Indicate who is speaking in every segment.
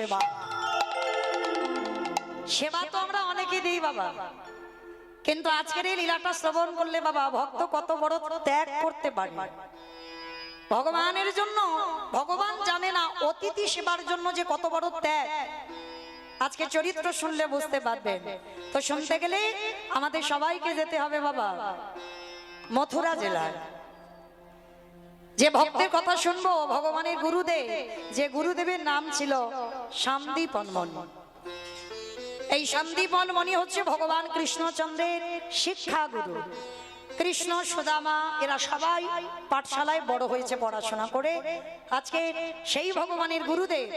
Speaker 1: সেবা। সেবা তো আমরা অনেকে দিই বাবা, কিন্তু আজকের এই লীলাটা শ্রবণ করলে বাবা ভক্ত কত বড় ত্যাগ করতে পারে ভগবানের জন্য। ভগবান জানে না অতিথি সেবার জন্য যে কত বড় ত্যাগ। আজকে চরিত্র শুনলে বুঝতে পারবেন। তো শুনতে গেলে আমাদের সবাইকে যেতে হবে বাবা মথুরা জেলায়। যে ভক্তের কথা শুনবো ভগবানের গুরুদেব, যে গুরুদেবের নাম ছিল সন্দীপন মণি। এই সন্দীপন মণি হচ্ছে ভগবান কৃষ্ণচন্দ্রের শিক্ষা গুরু। কৃষ্ণ সুদামা এরা সবাই পাঠশালায় বড় হয়েছে পড়াশোনা করে। আজকে সেই ভগবানের গুরুদেব,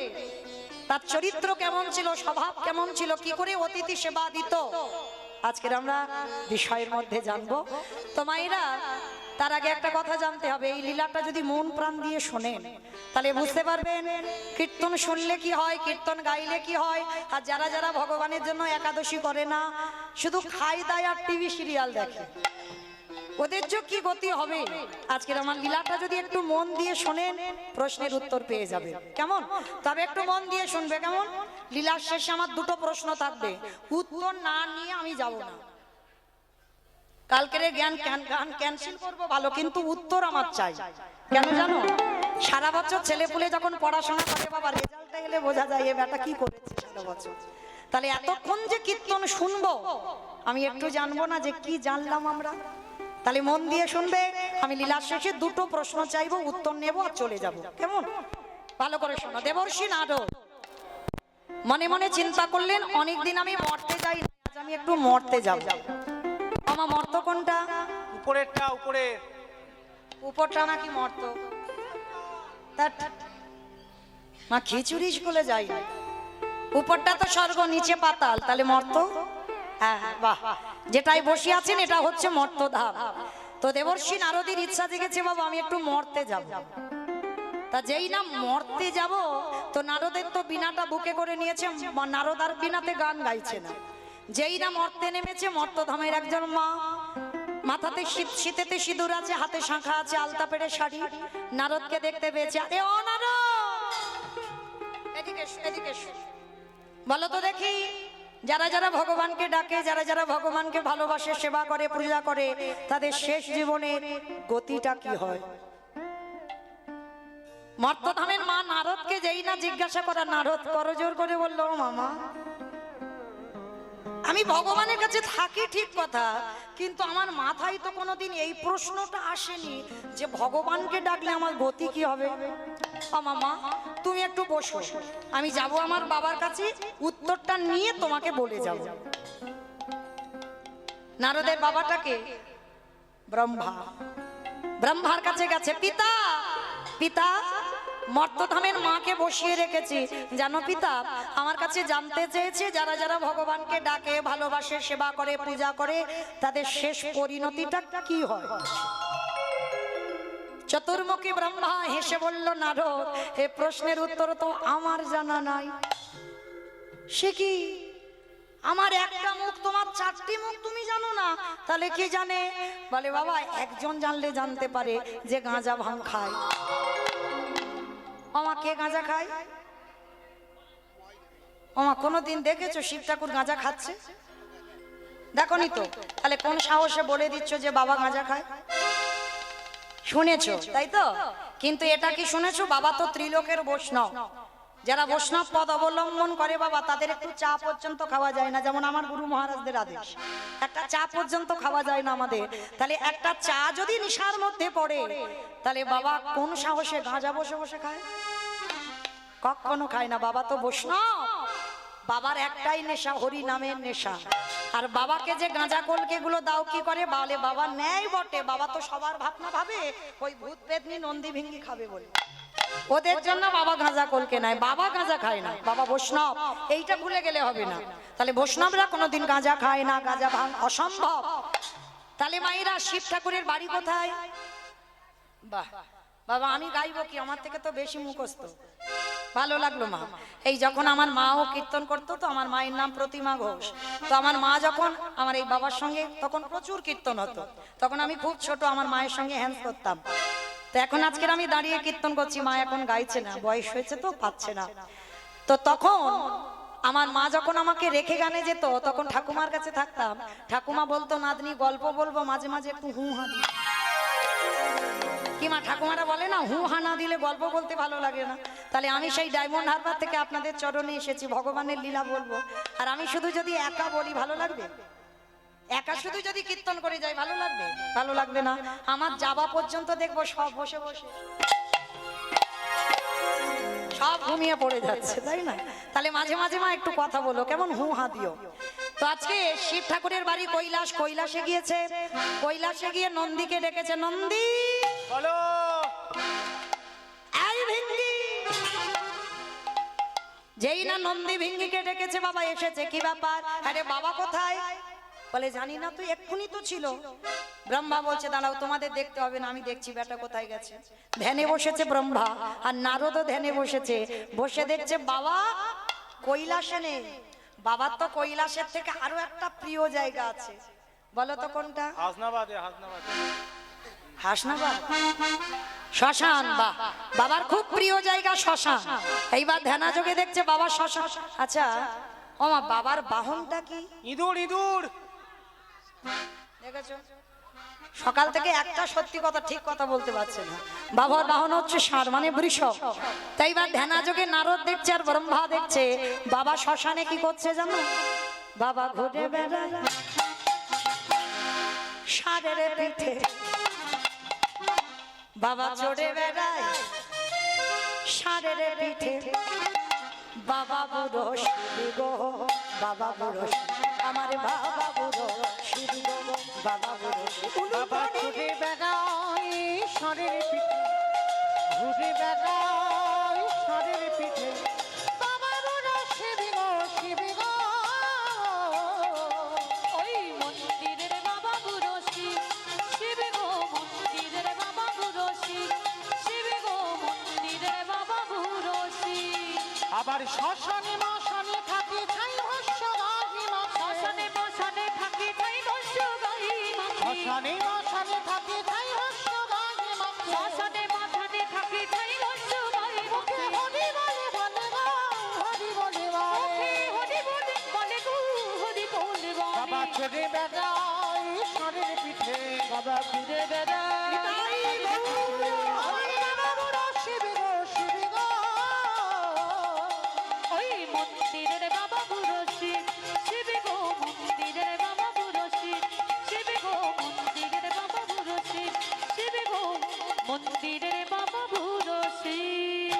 Speaker 1: তার চরিত্র কেমন ছিল, স্বভাব কেমন ছিল, কি করে অতিথি সেবা দিত, আজকের আমরা বিষয়ের মধ্যে জানবো। তো মায়েরা, তার আগে একটা কথা জানতে হবে, এই লীলাটা যদি মন প্রাণ দিয়ে শোনেন তাহলে বুঝতে পারবেন কীর্তন শুনলে কি হয়, কীর্তন গাইলে কি হয়। আর যারা যারা ভগবানের জন্য একাদশী করে না, শুধু খাই দায় আর টিভি সিরিয়াল দেখে, ওদের যে কি গতি হবে। আজকের আমার লীলাটা যদি একটু মন দিয়ে শোনেন প্রশ্নের উত্তর পেয়ে যাবে। কেমন? তবে একটু মন দিয়ে শুনবে। কেমন? লীলার শেষে আমার দুটো প্রশ্ন থাকবে, উত্তর না নিয়ে আমি যাব না। কালকের জ্ঞান ক্যান্সেল করবো ভালো, কিন্তু উত্তর আমার চাই। কেন জানো? সারা বছর ছেলে পুলে যখন পড়াশোনা করে বাবা, রেজাল্টটা এলে বোঝা যায় এ বেটা কি করেছে সারা বছর। তাহলে এতক্ষণ যে কীর্তন শুনবো আমি একটু জানবো না যে কি জানলাম আমরা? তাহলে মন দিয়ে শুনবে। আমি লীলার শেষে দুটো প্রশ্ন চাইবো, উত্তর নেব আর চলে যাব। কেমন? ভালো করে শোনো। দেবর্ষি নারদ মনে মনে চিন্তা করলেন, অনেকদিন আমি মরতে যাই না, আজ আমি একটু মরতে যাব। আমার মর্ত কোনটা?
Speaker 2: উপরেরটা।
Speaker 1: উপরটা নাকি মর্ত? মা খিচুড়ি স্কুলে যাই, উপরটা তো স্বর্গ, নিচে পাতাল, তাহলে মর্ত। হ্যাঁ বাহ, যেটাই বসে আছেন এটা হচ্ছে মর্তধাম। তো দেবর্ষি নারদের ইচ্ছা জেগেছে, বাবা আমি একটু মরতে যাব। তা যেই না মরতে যাব, তো নারদের তো বিনাটা বুকে করে নিয়েছে, নারদ আর বিনাতে গান গাইছে না। যেই না মরতে নেমেছে, মর্তধামের একজন মা, মাথাতে শীতেতে সিঁদুর আছে, হাতে শাঁখা আছে, আলতা পেড়ে শাড়ি, নারদকে দেখতে পেয়েছে। আরে ও নারদ, এদিকে এদিকে বলো তো দেখি, যারা যারা ভগবানকে ডাকে, যারা যারা ভগবানকে ভালোবাসে, সেবা করে, পূজা করে, তাদের শেষ জীবনের গতিটা কি হয়? মর্তধামের মা নারদকে যেই না জিজ্ঞাসা করা, নারদ করজোর করে বলল, ও মামা, আমি ভগবানের কাছে থাকি ঠিক কথা, কিন্তু আমার মাথায় তো কোনোদিন এই প্রশ্নটা আসেনি যে ভগবানকে ডাকলে আমার গতি কি হবে। ও মামা তুমি একটু বসো, আমি যাব আমার বাবার কাছে, উত্তরটা নিয়ে তোমাকে বলে যাব। নারদের বাবাটাকে ব্রহ্মা, ব্রহ্মার কাছে গেছে। পিতা পিতা, মর্তধামের মাকে বসিয়ে রেখেছি, জানো পিতা, আমার কাছে জানতে চেয়েছে যারা যারা ভগবানকে ডাকে, ভালোবাসে, সেবা করে, পূজা করে, তাদের শেষ পরিণতিটা কি হয়। চতুর্মুখী ব্রহ্মা হেসে বলল, নারদ এ প্রশ্নের উত্তর তো আমার জানা নাই। সে কি, আমার একটা মুখ, তোমার চারটি মুখ, তুমি জানো না? তাহলে কি জানে? বলে, বাবা একজন জানলে জানতে পারে যে গাঁজা ভাঙ খায়। ওমা কে গাঁজা খায়? ওমা কোনোদিন দেখেছো শিব ঠাকুর গাঁজা খাচ্ছে? দেখনি তো? তাহলে কোন সাহসে বলে দিচ্ছ যে বাবা গাঁজা খায়? শুনেছো তাই তো? কিন্তু এটা কি শুনেছো, বাবা তো ত্রিলোকের বৈষ্ণব। যারা বৈষ্ণব পদ অবলম্বন করে বাবা, তাদের একটু চা পর্যন্ত খাওয়া যায় না। যেমন আমার গুরু মহারাজদের আদেশ, একটা চা পর্যন্ত খাওয়া যায় না আমাদের। তাহলে একটা চা যদি নিশার মধ্যে পড়ে, তাহলে বাবা কোন সাহসে গাঁজা বসে বসে খায়? কখনো খায় না। বাবা তো বৈষ্ণব, বাবার একটাই নেশা, হরি নামের নেশা। আর বাবাকে যে গাঁজা কলকে গুলো দাও কি করে? বলে বাবা নেয় বটে, বাবা তো সবার ভাবনা ভাবে ওই ভূত পেতনি নন্দী ভিঙ্গি খাবে বলে, ওদের জন্য বাবা গাঁজা কলকে নাই। বাবা গাঁজা খায় না, বাবা বৈষ্ণব, এইটা ভুলে গেলে হবে না। তাহলে বৈষ্ণবরা কোনোদিন গাঁজা খায় না, গাঁজা ভাঙ অসম্ভব। তাহলে মায়েরা, শিব ঠাকুরের বাড়ি কোথায়? বাহ বাবা, আমি গাইবো কি, আমার থেকে তো বেশি মুখস্থ। ভালো লাগলো মা। এই যখন আমার মাও কীর্তন করতো, তো আমার মায়ের নাম প্রতিমা ঘোষ। তো আমার মা যখন আমার এই বাবার সঙ্গে, তখন প্রচুর কীর্তন হতো, তখন আমি খুব ছোট, আমার মায়ের সঙ্গে হ্যান্স করতাম। তো এখন আজকের আমি দাঁড়িয়ে কীর্তন করছি, মা এখন গাইছে না, বয়স হয়েছে তো পাচ্ছে না। তো তখন আমার মা যখন আমাকে রেখে গানে যেত তখন ঠাকুমার কাছে থাকতাম, ঠাকুমা বলতো নাতনি গল্প বলবো, মাঝে মাঝে একটু হু হা দি। কি মা, ঠাকুমারা বলে না হু হা না দিলে গল্প বলতে ভালো লাগে না। তাহলে আমি সেই ডায়মন্ড হারবার থেকে আপনাদের চরণে এসেছি ভগবানের লীলা বলবো। আর আমি শুধু যদি একা বলি ভালো লাগবে? একা শুধু যদি কীর্তন করে যাই ভালো লাগবে? ভালো লাগবে না। আমার যাওয়া পর্যন্ত দেখবো সব বসে বসে সব ঘুমিয়ে পড়ে যাচ্ছে, তাই না? তাহলে মাঝে মাঝে মা একটু কথা বলো, কেমন হু হা দিও। তো আজকে শিব ঠাকুরের বাড়ি কৈলাস, কৈলাসে গিয়েছে। কৈলাসে গিয়ে নন্দীকে ডেকেছে, নন্দী
Speaker 2: বলো।
Speaker 1: এই ভিঙ্গি। যেই না নন্দী ভিঙ্গিকে ডেকেছে, বাবা এসেছে। কি ব্যাপার? আরে বাবা কোথায়? বলে জানি না, তুই এক্ষুনি তো ছিল। ব্রহ্মা বলছে দাঁড়াও, তোমাদের দেখতে হবে না, আমি দেখছি বেটা কোথায় গেছে। ধ্যানে বসেছে ব্রহ্মা, আর নারদও ধ্যানে বসেছে। বসে দেখছে বাবা কৈলাসে নেই। বাবার তো কৈলাসের থেকে আরো একটা প্রিয় জায়গা আছে, বলো তো কোনটা?
Speaker 2: হাসনাবাদে। হাসনাবাদ,
Speaker 1: হাসনাবাদ, শ্মশান। বাহ, বাবার খুব প্রিয় জায়গা শ্মশান। এইবার ধ্যানাযোগে দেখছে বাবা শ্মশান। আচ্ছা ও মা, বাবার বাহনটা কি?
Speaker 2: ইঁদুর। ইঁদুর
Speaker 1: দেখেছো, সকাল থেকে একটা সত্যি কথা ঠিক কথা বলতে পারছে না। বাবার বাহন হচ্ছে ষাঁড়, মানে বৃষভ। তাই এবার ধ্যানাযোগে নারদ দেখছে আর ব্রহ্মা দেখছে বাবা শ্মশানে কি করছে জানো? বাবা ঘুরে বেড়ায় ষাঁড়ের পিঠে, বাবা চড়ে বেড়ায় ষাঁড়ের পিঠে। বাবা বুড়ো শিবি গো, বাবা বুড়ো আমার বাবা বুড়ো শিবি গো, বাবা বুড়ো
Speaker 3: বাবা ঘুরে বেড়ায় ষাঁড়ের পিঠে, ঘুরে বেড়ায় ষাঁড়ের পিঠে। বাবা বুড়ো শিবি গো, শিবি গো।
Speaker 4: ওই মন্দিরের বাবা বুড়ো শিব, শিবে গো মন্দিরের বাবা বুড়ো শিব, শিবে গো মন্দিরের বাবা বুড়ো শিব।
Speaker 3: আবার শ্মশানে মশানে থাকে ছাই ভস্য গাহি মাখে।
Speaker 4: শ্মশানে মশানে থাকি তাই দস্য গাই মাখি,
Speaker 3: শ্মশানে মশানে থাকে ছাই ভস্য গাহি মাখে।
Speaker 4: শ্মশানে মশানে থাকি তাই দস্য গাই
Speaker 3: মুখে
Speaker 4: মাখি।
Speaker 3: হরি বলে বলে গো, হরি বলে বলে।
Speaker 4: হরি বলে বলে গো, হরি বলে
Speaker 3: বাবা
Speaker 4: বলে।
Speaker 3: চড়ে বেড়ায় ষাঁড়ের পিঠে, বাবা ঘুরে বেড়ায়। বাবা বুড়ো শিবি গো, শিবি গো।
Speaker 4: ওই মন্দিরের বাবা বুড়ো শিব, শিবে গো মন্দিরের বাবা বুড়ো শিব, শিবে গো মন্দিরের বাবা বুড়ো শিব, শিবে গো মন্দিরের বাবা বুড়ো শিব।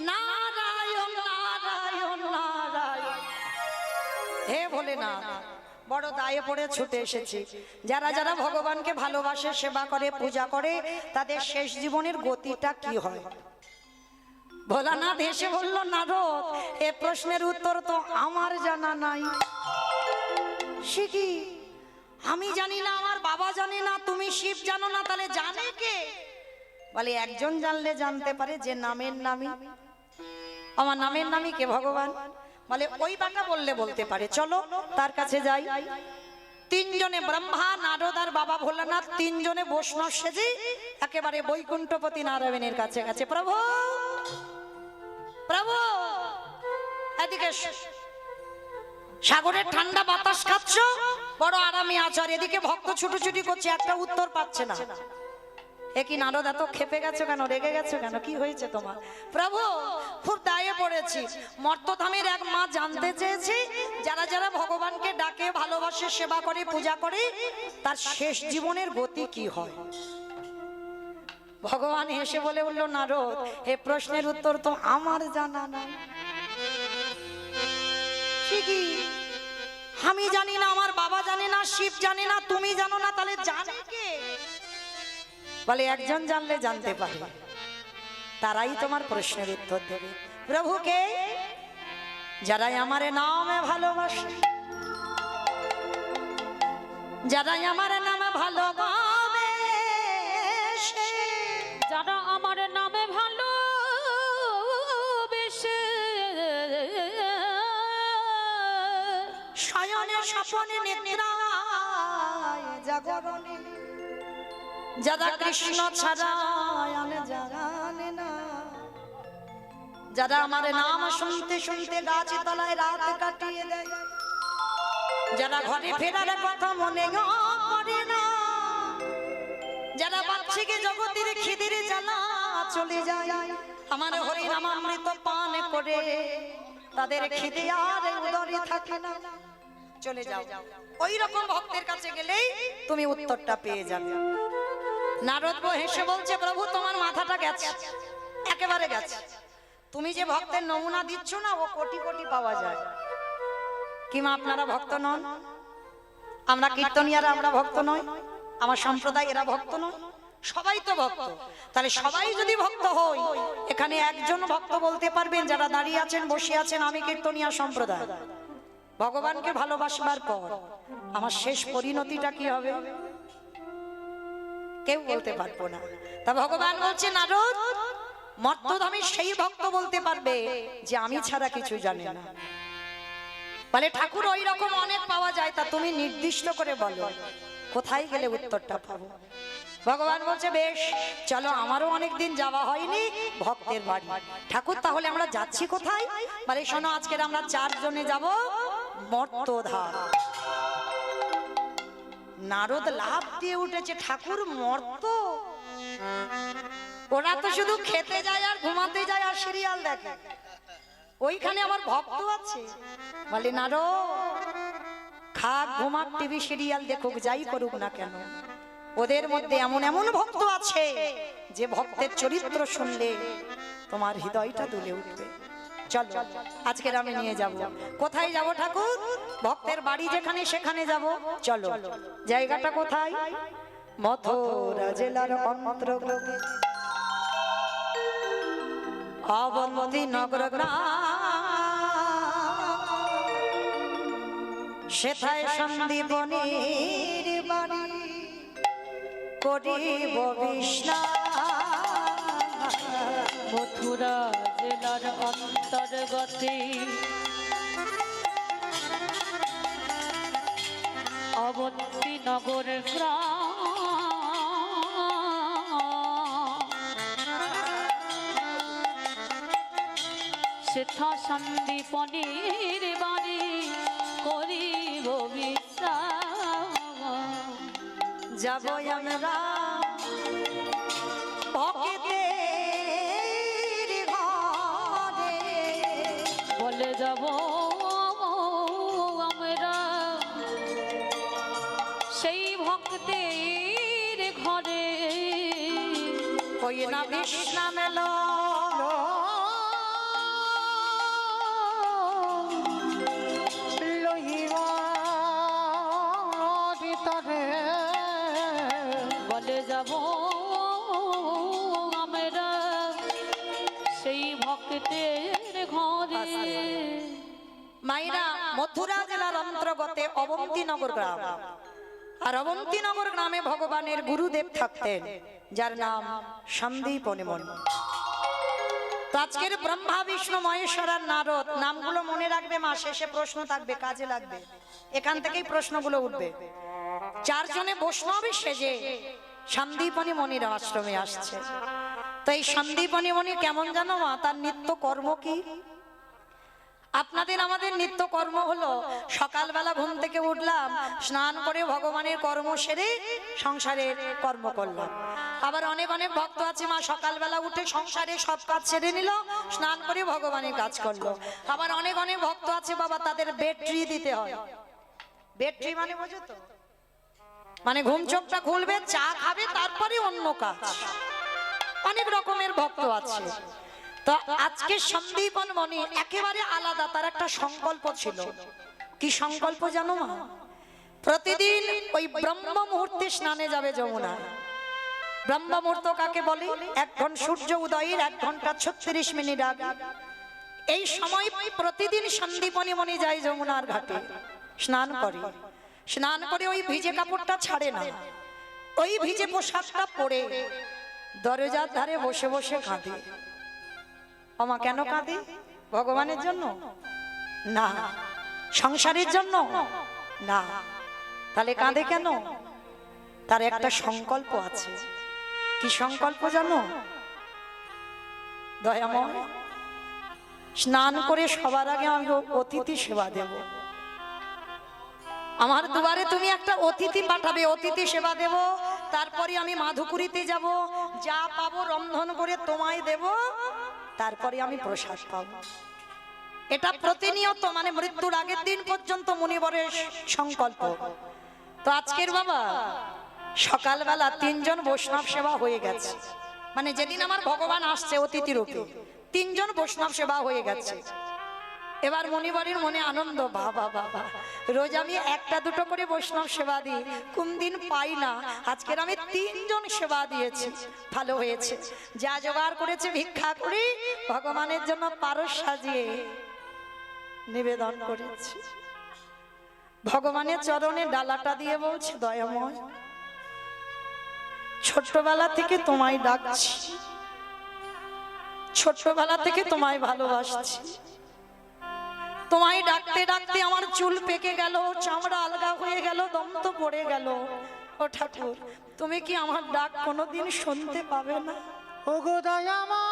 Speaker 1: নারায়ণ নারায়ণ নারায়ণ। হে ভোলেনাথ, বড় দায়ে পড়ে ছুটে এসেছি। যারা যারা ভগবানকে ভালোবাসে, সেবা করে, পূজা করে, তাদের শেষ জীবনের গতিটা কি হয়? ভোলানাথ হেসে বলল, নারদ এ প্রশ্নের উত্তর তো আমার জানা নাই। সে কি? আমি জানি না, আমার বাবা জানে না, তুমি শিব জানো না, তাহলে জানে কে? বলে একজন জানলে জানতে পারে, যে নামের নামী। আমার নামের নামী কে? ভগবান। বলে ওই বাটা বললে বলতে পারে, চলো তার কাছে যাই। তিনজনে, ব্রহ্মা, নারদ আর বাবা ভোলানাথ, তিনজনে বৈষ্ণব সেজে একেবারে বৈকুণ্ঠপতি নারায়ণের কাছে গেছে। প্রভু প্রভু এদিকে এসো। সাগরের ঠান্ডা বাতাস খাচ্ছ, বড় আরামে আছো, আর এদিকে ভক্ত ছুটোছুটি করছে, একটা উত্তর পাচ্ছে না। এ কি নারদ, এত খেপে গেছো কেন? রেগে গেছো কেন? কি হয়েছে তোমার? প্রভু খুব দায়ে পড়েছি। মর্তধামের এক মা জানতে চেয়েছি, যারা যারা ভগবানকে ডাকে, ভালোবাসে, সেবা করে, পূজা করে, তার শেষ জীবনের গতি কি হয়? ভগবান হেসে বলে বললো, নারদ এ প্রশ্নের উত্তর তো আমার জানা নাই। কি? আমি জানি না, আমার বাবা জানে না, শিব জানে না, তুমি জানো না, তাহলে জানে কে? বলে একজন জানলে জানতে পারে, তারাই তোমার প্রশ্নের উত্তর দেবে। প্রভুকে যারাই আমার নামে ভালোবাসে, যারাই আমার নামে ভালোবাসে,
Speaker 4: যারা আমার নামে ভালোবেসে,
Speaker 1: শয়নে স্বপনে নিদ্রায় জাগরণে, যারা কৃষ্ণ ছাড়া জানে না, যারা আমার নাম শুনতে শুনতে গাছ তলায় রাত কাটিয়ে দেয়, যারা ঘরে ফেরার কথা মনে করে না, যারা বাচ্চাকে জগতের খিদের জ্বালা চলে যায় আমার হরি নামামৃত পান করে, তাদের খিদে আর উদরে থাকে না, চলে যাও। ওই রকম ভক্তের কাছে গেলেই তুমি উত্তরটা পেয়ে যাবে। নারদ হেসে বলছে, প্রভু তোমার মাথাটা গেছে, একেবারে গেছে। তুমি যে ভক্তের নমুনা দিচ্ছ না, ও কোটি কোটি পাওয়া যায়। কি মা আপনারা ভক্ত নন? আমরা কীর্তনিয়ারা আমরা ভক্ত নই? আমার সম্প্রদায় এরা ভক্ত নয়? সবাই তো ভক্ত। তাহলে সবাই যদি ভক্ত হই, এখানে একজন ভক্ত বলতে পারবেন যারা দাঁড়িয়ে আছেন বসে আছেন, আমি কীর্তনিয়া সম্প্রদায়। ভগবানকে ভালোবাসবার পর আমার শেষ পরিণতিটা কি হবে কেউ বলতে পারবো না। তা ভগবান বলছে, নারদ মর্তধামে সেই ভক্ত বলতে পারবে যে আমি ছাড়া কিছু জানে না। বলে ঠাকুর ওই রকম অনেক পাওয়া যায়, তা তুমি নির্দিষ্ট করে বলো কোথায় গেলে উত্তরটা পাবো। ভগবান বলছে, বেশ চলো, আমারও অনেকদিন যাওয়া হয়নি ভক্তের বাড়ি। ঠাকুর তাহলে আমরা যাচ্ছি কোথায়? বলে শোনো, আজকের আমরা 4 জনে যাব মর্তধাম। নারদ লাভ দিয়ে উঠেছে, ঠাকুর মর্ত? ওরা তো শুধু খেতে যায় আর ঘুমাতে যায় আর সিরিয়াল দেখে, ওইখানে আমার ভক্ত আছে? বলে নারদ, খাক ঘুমাক টিভি সিরিয়াল দেখুক যাই করুক না কেন, ওদের মধ্যে এমন এমন ভক্ত আছে যে ভক্তের চরিত্র শুনলে তোমার হৃদয়টা দুলে উঠবে। চলো আজকের আমি নিয়ে যাব। কোথায় যাব ঠাকুর? ভক্তের বাড়ি যেখানে সেখানে যাব। চলো, জায়গাটা কোথায়? মথুরা জেলার অন্তর্গত অবন্তী নগর গ্রাম, সেথায় সন্দীপনীর বাড়ি করিব বিশ্রাম।
Speaker 4: মথুরা জেলার অন্তর্গতে অবন্তী নগর গ্রাম, সেথা সন্দীপনীর বাড়ি করিব বিশ্রাম।
Speaker 1: যাব আমরা ভক্তের ঘরে,
Speaker 4: বলে যাব আমরা সেই ভক্তের ঘরে,
Speaker 1: কই না বিশ্রাম এলো
Speaker 3: লইবা ভিতরে
Speaker 4: বলে যাব আমরা সেই ভক্তের ঘরে।
Speaker 1: মাইরা মথুরা জেলার অন্তর্গত অবন্তীনগর গ্রাম, আর অবন্তীনগর গ্রামে ভগবানের গুরুদেব থাকতেন যার নাম সন্দীপনী মুনি। তো আজকের ব্রহ্মা বিষ্ণু মহেশ্বর আর নারদ নামগুলো মনে রাখবে মা, শেষে প্রশ্ন থাকবে, কাজে লাগবে, এখান থেকেই প্রশ্নগুলো উঠবে। 4 জনে বৈষ্ণবী সেজে সন্দীপনী মুনির আশ্রমে আসছে। তো এই সন্দীপনী মুনি কেমন জানো মা? তার নিত্য কর্ম কি? আপনাদের আমাদের নিত্য কর্ম হলো সকালবেলা ঘুম থেকে উঠলাম, স্নান করে ভগবানের কর্ম সেরে সংসারের কর্ম করলাম। আবার অনেক অনেক ভক্ত আছে মা, সকালবেলা উঠে সংসারে সব কাজ ছেড়ে নিল, স্নান করে ভগবানের কাজ করলো। আবার অনেক অনেক ভক্ত আছে বাবা, তাদের ব্যাটারি দিতে হয়। ব্যাটারি মানে বোঝো তো? মানে ঘুম চোখটা খুলবে, চা খাবে, তারপরে অন্য কাজ। অনেক রকমের ভক্ত আছে। তো আজকে সন্দীপন মুনি একেবারে আলাদা, তার একটা সংকল্প ছিল। কি সংকল্প জানো মা? প্রতিদিন ওই ব্রহ্ম মুহূর্তে স্নানে যাবে যমুনা। ব্রহ্ম মুহূর্ত কাকে বলে? 1 ঘন্টা সূর্য উদয়ের 1 ঘন্টা 36 মিনিট আগে। এই সময় প্রতিদিন সন্দীপনী মুনি যায় যমুনার ঘাটে, স্নান করে। স্নান করে ওই ভিজে কাপড়টা ছাড়ে না, ওই ভিজে পোশাকটা পরে দরজার ধারে বসে বসে কাঁদে। আমা কেন কাঁদে? ভগবানের জন্য না, সংসারের জন্য না। তাহলে কাঁদে কেন? তার একটা সংকল্প আছে। কি সংকল্প জানো দয়াময়? স্নান করে সবার আগে আমি অতিথি সেবা দেব। আমার দুয়ারে তুমি একটা অতিথি পাঠাবে, অতিথি সেবা দেব। তারপরে আমি মাধুকুরিতে যাব, যা পাবো রন্ধন করে তোমায় দেব, তারপরে আমি প্রসাদ পাবো। এটা প্রতিনিয়ত, মানে মৃত্যুর আগের দিন পর্যন্ত মুনিবরের সংকল্প। তো আজকের বাবা সকালবেলা 3 জন বৈষ্ণব সেবা হয়ে গেছে, মানে যেদিন আমার ভগবান আসছে অতিথি রূপে 3 জন বৈষ্ণব সেবা হয়ে গেছে। এবার মনিবরের মনে আনন্দ, বাবা বাবা রোজ আমি 1টা 2টো করে বৈষ্ণব সেবা দিই, কোন দিন পাই না, আজকের আমি 3 জন সেবা দিয়েছি, ভালো হয়েছে। যা জোগাড় করেছে ভিক্ষা করি ভগবানের জন্য পারস সাজিয়ে নিবেদন করেছি। ভগবানের চরণে ডালাটা দিয়ে বলছে, দয়াময় ছোট্টবেলা থেকে তোমায় ডাকছি, ছোট্টবেলা থেকে তোমায় ভালোবাসছি, তোমায় ডাকতে ডাকতে আমার চুল পেকে গেল, চামড়া আলগা হয়ে গেল, দন্ত পড়ে গেল। ও ঠাকুর, তুমি কি আমার ডাক কোনোদিন শুনতে পাবে না?
Speaker 3: ওগো দয়াময়,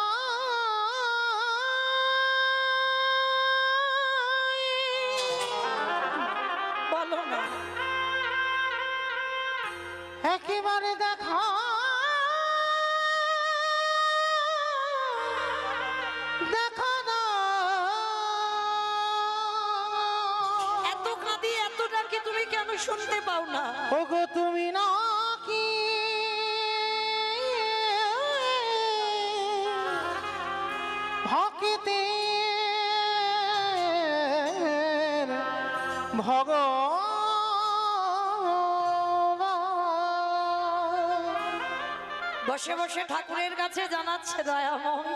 Speaker 1: বলো না।
Speaker 3: একেবারে দেখা দেখা না।
Speaker 1: এত কাঁদি এত ডাকি তুমি কেন শুনতে পাও না?
Speaker 3: ওগো তুমি না কি ভক্তি
Speaker 1: বসে বসে ঠাকুরের কাছে জানাচ্ছে, দয়াময়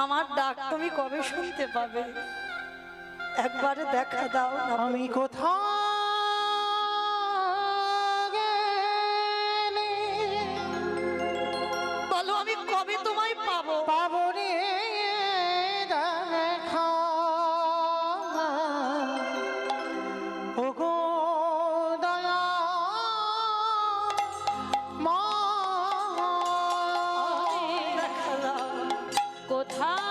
Speaker 1: আমার ডাক তুমি কবে শুনতে পাবে? একবারে দেখা দাও না।
Speaker 3: আমি কোথাও গেলে
Speaker 1: বলো আমি কবে তোমায় পাবো?
Speaker 3: পাবো রে দেখা। ওগো দয়া মা,
Speaker 1: দেখা দাও।
Speaker 4: কোথাও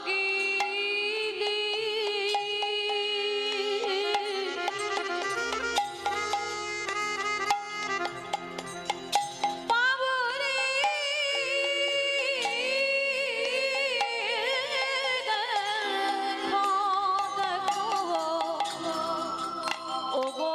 Speaker 4: গেলি পাবো রে দেখো দেখো ওগো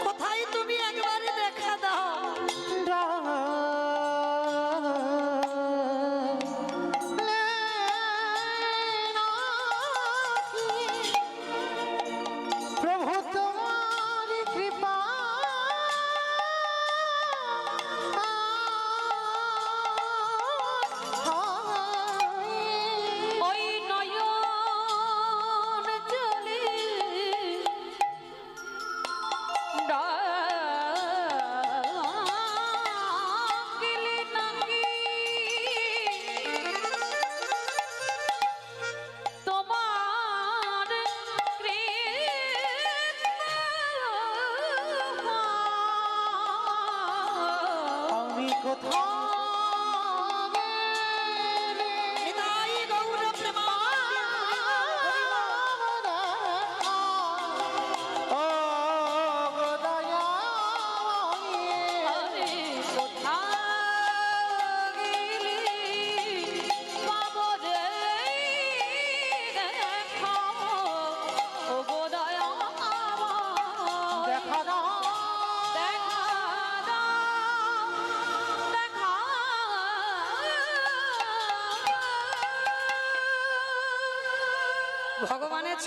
Speaker 1: কোথায় তুমি একবারে দেখা দাও।
Speaker 3: প্রভু তোমার কৃপা
Speaker 4: ওই নয়ন জলে ডাকিলে নাকি তোমার
Speaker 3: আমি কোথাও গেলে
Speaker 1: নিতাই গৌর
Speaker 3: ও গো দয়াময়,
Speaker 4: আমি কোথাও গেলে পাবো রে দেখা ওগো দয়াময়
Speaker 3: দেখা দাও।
Speaker 4: দেখা দাও দেখা
Speaker 1: ভগবানের